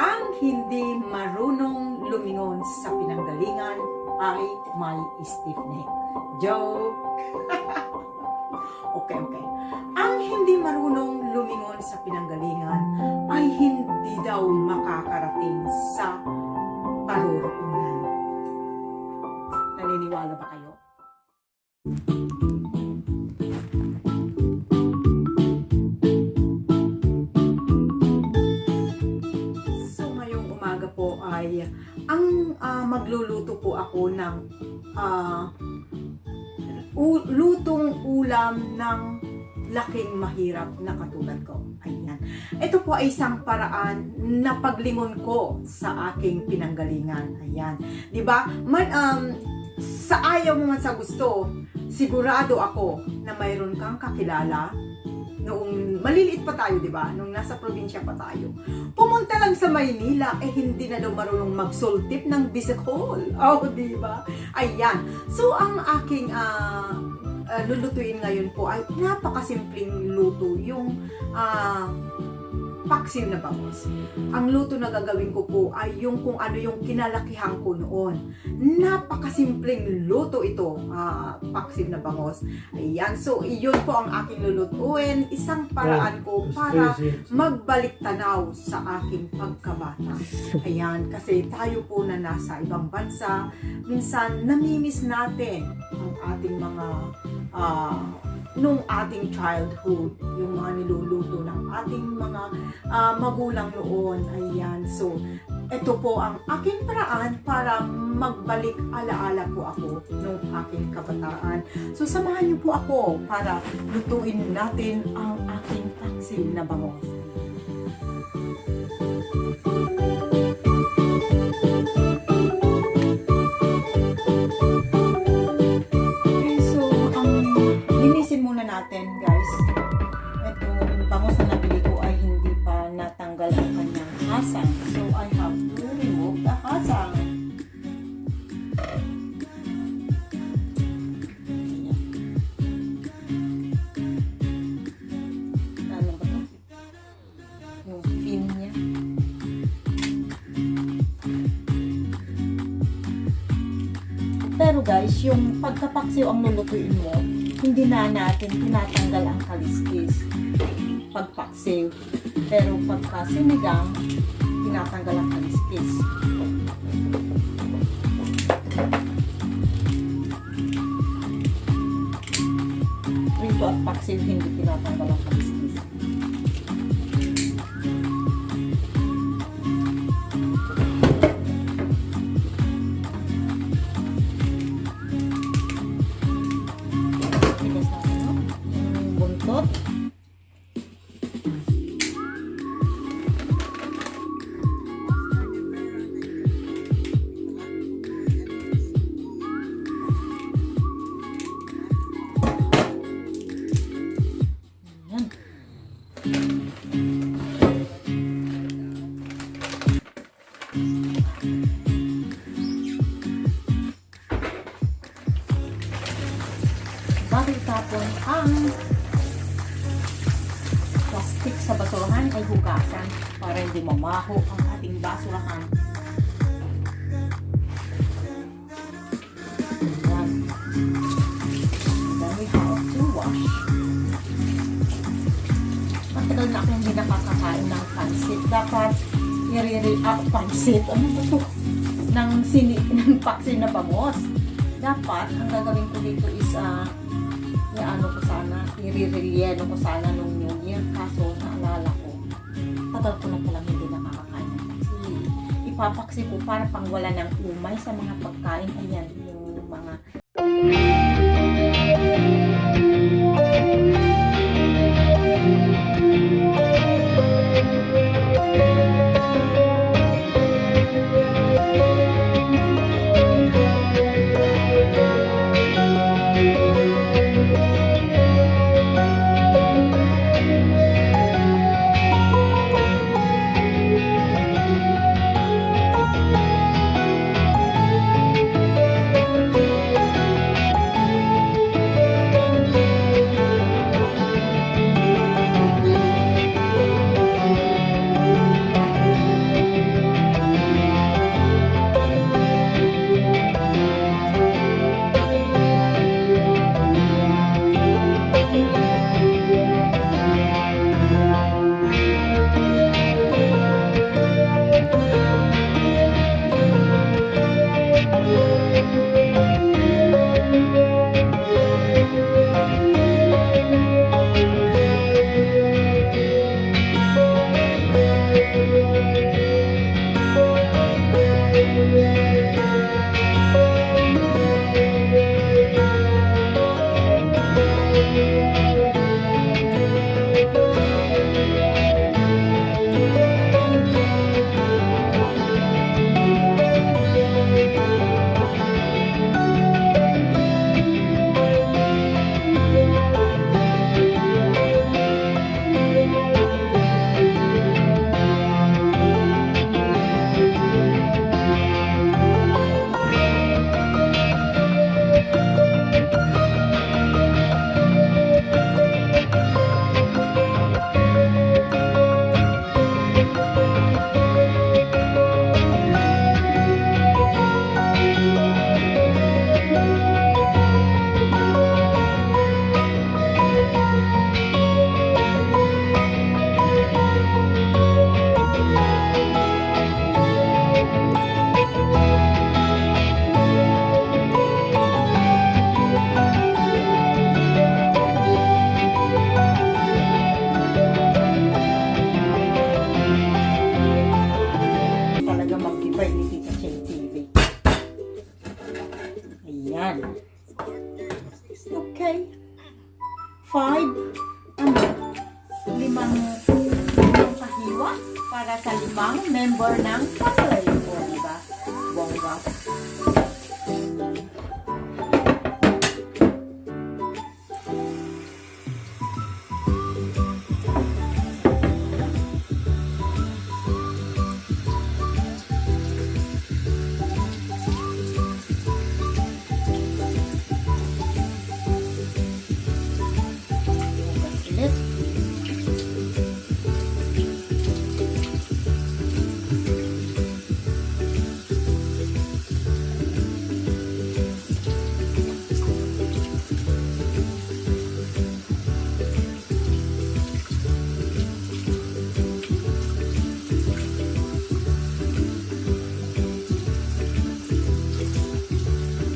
Ang hindi marunong lumingon sa pinanggalingan ay may stiff neck. Joke! Okay. Ang hindi marunong lumingon sa pinanggalingan ay hindi daw makakarating sa paruroonan. Naniniwala ba kayo? So ngayong umaga po ay ang magluluto po ako ng lutong ulam ng laking mahirap na katulad ko. Ayan. Ito po ay isang paraan na paglingon ko sa aking pinanggalingan. Ayan. 'Di ba? Sa ayaw mo man sa gusto, sigurado ako na mayroon kang kakilala noong maliliit pa tayo, 'di ba? Nung nasa probinsya pa tayo. Pumunta lang sa Maynila hindi na daw marunong magsultip ng bisikol. Oh, 'di ba? Ayan. So ang aking lulutuin ngayon po ay napakasimpleng luto, yung paksiw na bangus. Ang luto na gagawin ko po ay yung kung ano yung kinalakihan ko noon. Napakasimpleng luto ito, paksiw na bangus. Ayan, so iyon po ang aking lulutuin. Isang paraan ko para magbalik tanaw sa aking pagkabata. Ayan, kasi tayo po na nasa ibang bansa, minsan namimiss natin ang ating mga nung ating childhood, yung mga niluluto ng ating mga magulang noon. Ayan, so ito po ang aking paraan para magbalik alaala po ako nung aking kabataan. So samahan niyo po ako para lutuin natin ang aking paksiw na bangus. Natin guys, itong bangus na nabili ko ay hindi pa natanggal ang kanyang hasang, so I have to remove the hasang. Ano ba ito? Yung fin niya. Pero guys, yung pagkapaksiw ang lulutuin mo, hindi na natin tinatanggal ang kaliskis pagpaksiw. Pero pagka sinigang, tinatanggal ang kaliskis. Rito at paksiw, hindi tinatanggal ang kaliskis. Bago itapon ang plastic sa basurahan ay hugasan para hindi mamaho ang ating basurahan. Ayan. Then we have to wash. Matagal na ako hindi nakakakain ng pansit. Dapat pansit. Ano ba ito? Ng paksiw na bangus. Dapat, ang gagawin ko dito is i-relleno ko sana nung New Year, kaso naalala ko tagal ko na palang hindi nakakakain ng paksiw. Ipapaksi ko para pangwala ng umay sa mga pagkain. Ayan, yung mga para sa 5 member ng family ko, diba? Bongga.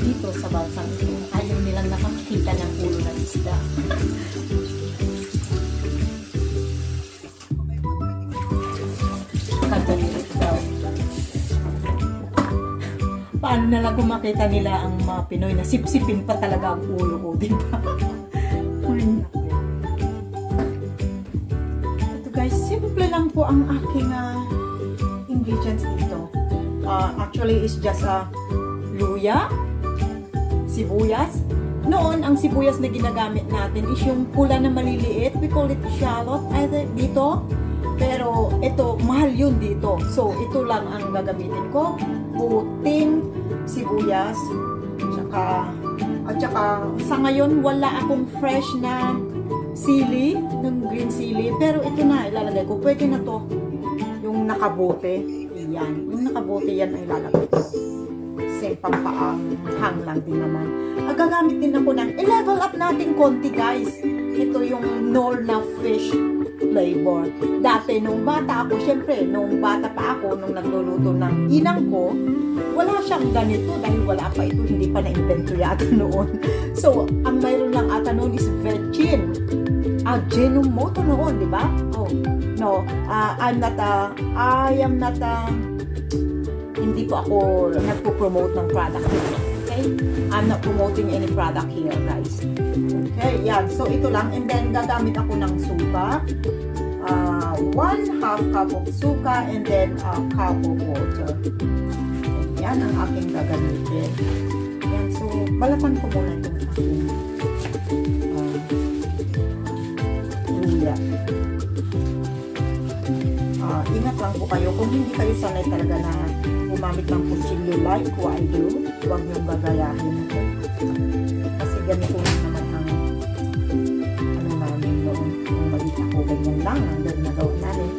Dito sa balsang ito, ayaw nilang nakakita ng ulo ng isda. Kagaliit daw. Paano na lang kung makita nila ang mga Pinoy na sipsipin pa talaga ang ulo ko, di ba? Ay, naku. Ito guys, simple lang po ang aking ingredients dito. Actually, it's just luya, sibuyas. Noon, ang sibuyas na ginagamit natin is yung pula na maliliit. We call it shallot dito. Pero ito, mahal yun dito. So, ito lang ang gagamitin ko. Puting, sibuyas, at saka sa ngayon, wala akong fresh na sili, ng green sili. Pero ito na, ilalagay ko. Pwede na to. Yung nakabote. Yan. Yung nakabote yan ay ilalagay ko. Same pampaanghang lang din naman. Gagamit din ako ng i-level up natin konti guys. Ito yung Norna fish flavor. Dati nung bata ako, syempre nung bata pa ako, nung nagluluto ng inang ko, wala siyang ganito dahil wala pa ito, hindi pa na-invento yata noon. So, ang mayroon lang ata noon is vegin. Ajinomoto noon, di ba? Oh, no. I am not hindi po ako nagpo-promote ng product here. Okay? I'm not promoting any product here, guys. Okay, yan. So, ito lang. And then, gagamit ako ng suka. 1/2 cup of suka and then a cup of water. Yan ang aking gagamitin. Yan. So, balakan ko muna itong aking luya. Ingat lang po kayo. Kung hindi kayo sanay talaga na gumamit ng kutsilyo like what I do, huwag niyong gagayahin. Okay? Kasi ganito naman ang ano namin noon. Kung malit ako, ganyan lang ang nagawa namin.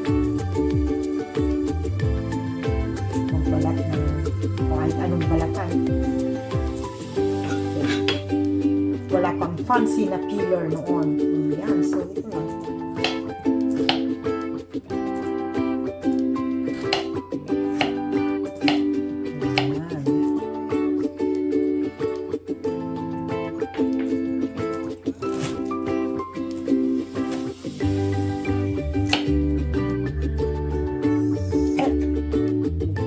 Magbalat ng kahit anong balatan. Okay. Wala pang fancy na peeler noon. Yan. So, ito lang.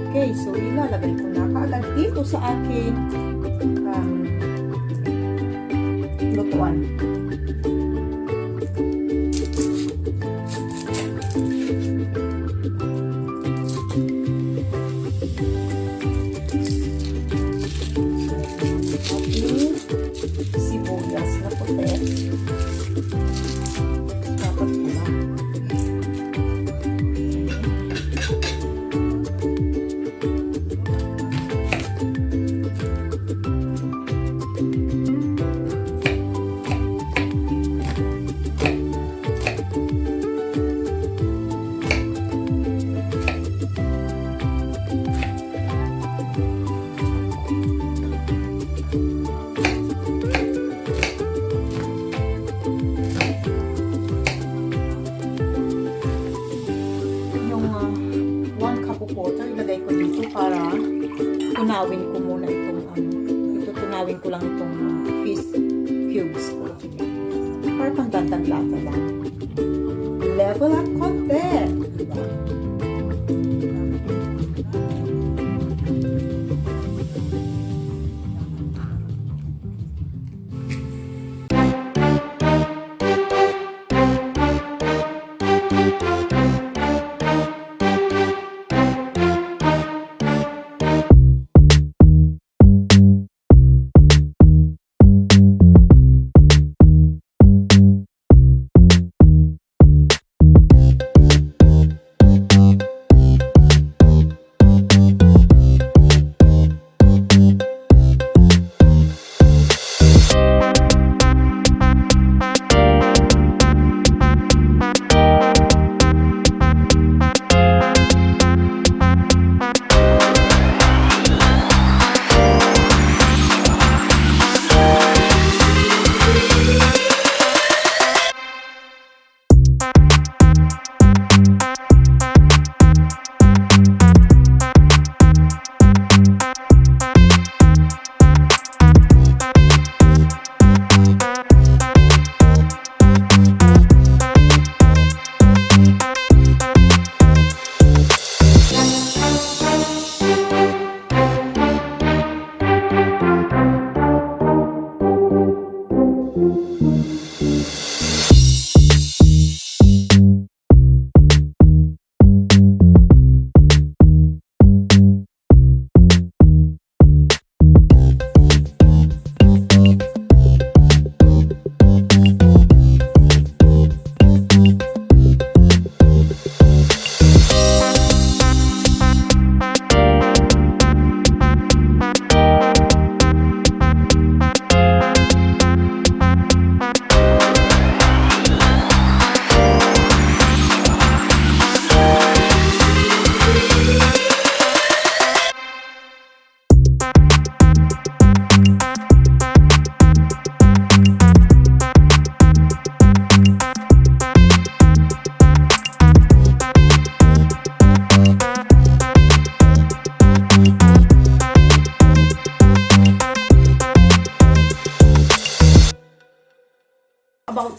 Okay, so ilalagay ko na kaagad dito sa aking lutuan. Ating sibuyas na puti. Dapat pula. Water, ilagay ko dito para tunawin ko muna itong tunawin ko lang itong fish cubes ko. Para pang dantag-lasa lang. Level up konti. Diba?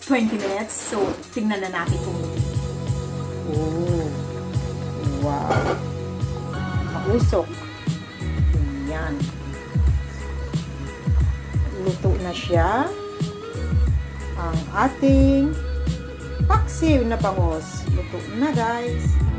20 minutes. So, tingnan na natin kung oh, wow. Mausok. Yan. Luto na siya. Ang ating paksiw na bangos. Luto na, guys.